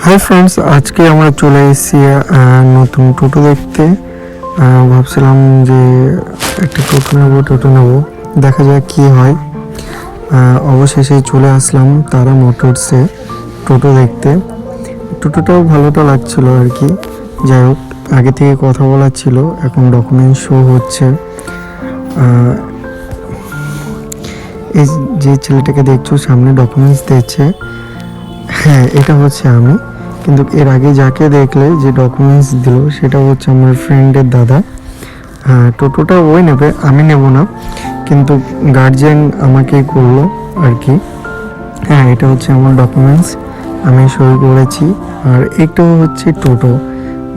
Hi friends, আজকে আমরা চলে এসেছি নতুন টোটো দেখতে। ভাবছিলাম যে একটা টোটো নেবো, দেখা যাক কি হয়। অবশেষে চলে আসলাম তারা মোটরসে টোটো দেখতে। টোটোটাও ভালোটা লাগছিল আর কি। যাই হোক, আগে থেকে কথা বলা ছিল, এখন ডকুমেন্ট শো হচ্ছে। এই যে ছেলেটাকে দেখছো সামনে ডকুমেন্টস দিচ্ছে, হ্যাঁ এটা হচ্ছে আমি। কিন্তু এর আগে যাকে দেখলে যে ডকুমেন্টস দিল সেটা হচ্ছে আমার ফ্রেন্ডের দাদা। হ্যাঁ, টোটোটা ওই নেবে, আমি নেব না, কিন্তু গার্জিয়ান আমাকেই করলো আর কি। হ্যাঁ, এটা হচ্ছে আমার ডকুমেন্টস, আমি সই করেছি। আর এটাও হচ্ছে টোটো,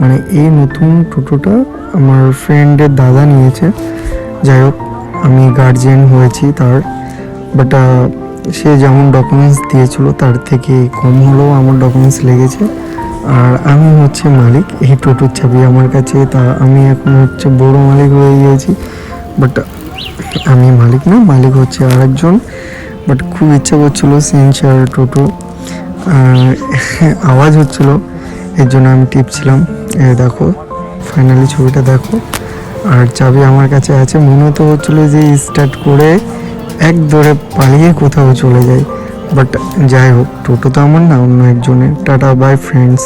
মানে এই নতুন টোটোটা আমার ফ্রেন্ডের দাদা নিয়েছে। যাই হোক, আমি গার্জিয়ান হয়েছি তার, বাট সে যেমন ডকুমেন্টস দিয়েছিল তার থেকে কম হলেও আমার ডকুমেন্টস লেগেছে। আর আমি হচ্ছে মালিক, এই টোটোর চাবি আমার কাছে, তা আমি এখন হচ্ছে বড় মালিক হয়ে গিয়েছি। বাট আমি মালিক না, মালিক হচ্ছে আরেকজন। বাট খুব ইচ্ছা করছিলো সেন্সার টোটো, আওয়াজ হচ্ছিল, এর জন্য আমি টিপছিলাম। দেখো ফাইনালি ছবিটা দেখো, আর চাবি আমার কাছে আছে। মনে তো হচ্ছিলো যে স্টার্ট করে এক দৌড়ে পালিয়ে কোথাও চলে যায়, বাট যাই হোক, টোটো তো আমার না, অন্য একজনের। Tata bye friends.